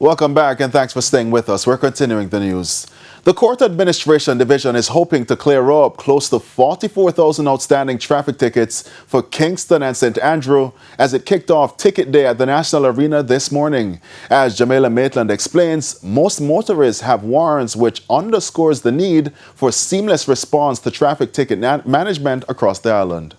Welcome back and thanks for staying with us. We're continuing the news. The Court Administration Division is hoping to clear up close to 44,000 outstanding traffic tickets for Kingston and St. Andrew as it kicked off Ticket Day at the National Arena this morning. As Jamaila Maitland explains, most motorists have warrants, which underscores the need for seamless response to traffic ticket management across the island.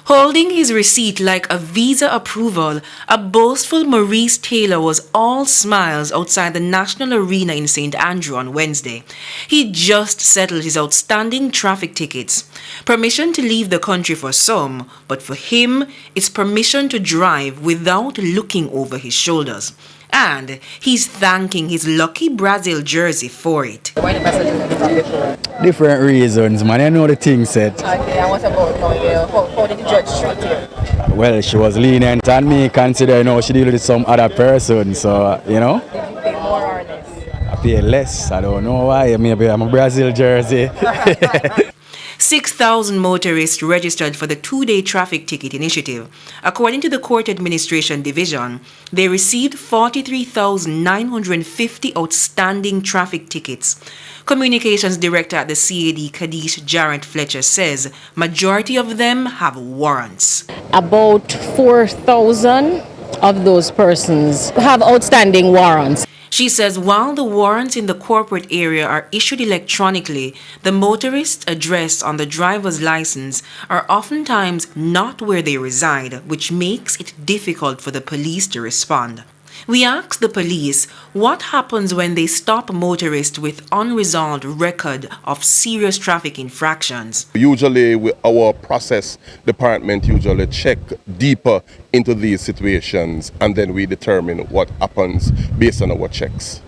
Holding his receipt like a visa approval, a boastful Maurice Taylor was all smiles outside the National Arena in St. Andrew on Wednesday. He just settled his outstanding traffic tickets. Permission to leave the country for some, but for him, it's permission to drive without looking over his shoulders. And he's thanking his lucky Brazil jersey for it. Different reasons, man. I know the thing said. Okay, and what about how did the judge treat you? Well, she was lenient on me, considering she deal with some other person, so, Did you pay more or less? I pay less. I don't know why. Maybe I'm a Brazil jersey. 6,000 motorists registered for the two-day traffic ticket initiative. According to the Court Administration Division, they received 43,950 outstanding traffic tickets. Communications Director at the CAD, Kadish Jarrett Fletcher, says majority of them have warrants. About 4,000 of those persons have outstanding warrants. She says while the warrants in the corporate area are issued electronically, the motorist's address on the driver's license are oftentimes not where they reside, which makes it difficult for the police to respond. We asked the police what happens when they stop motorists with unresolved record of serious traffic infractions. Usually our process department usually check deeper into these situations and then we determine what happens based on our checks.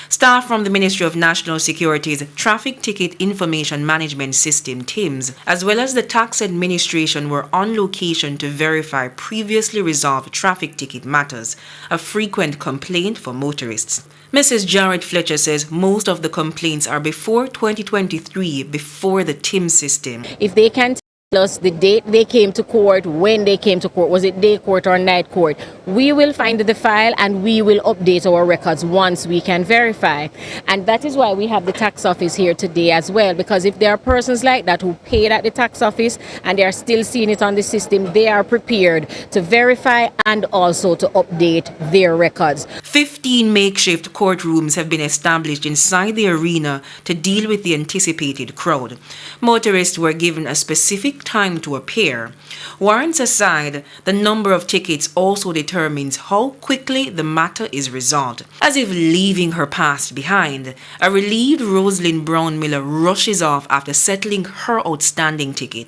Staff from the Ministry of National Security's Traffic Ticket Information Management System, TIMS, as well as the Tax Administration were on location to verify previously resolved traffic ticket matters, a frequent complaint for motorists. Mrs. Jarrett Fletcher says most of the complaints are before 2023, before the TIMS system. If they can tell us the date they came to court, when they came to court, was it day court or night court, we will find the file and we will update our records once we can verify. And that is why we have the tax office here today as well, because if there are persons like that who paid at the tax office and they are still seeing it on the system, they are prepared to verify and also to update their records. 15 makeshift courtrooms have been established inside the arena to deal with the anticipated crowd. Motorists were given a specific time to appear. Warrants aside, the number of tickets also determines how quickly the matter is resolved. As if leaving her past behind, a relieved Rosalind Brown Miller rushes off after settling her outstanding ticket.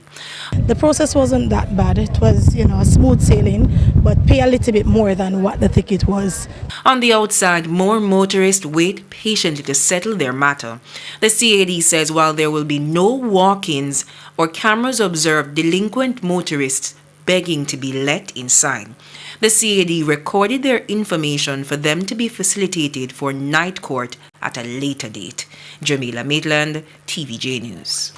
The process wasn't that bad. It was, smooth sailing, but pay a little bit more than what the ticket was. On the outside, more motorists wait patiently to settle their matter. The CAD says while there will be no walk-ins or cameras observe delinquent motorists begging to be let inside, the CAD recorded their information for them to be facilitated for night court at a later date. Jamaila Maitland, TVJ News.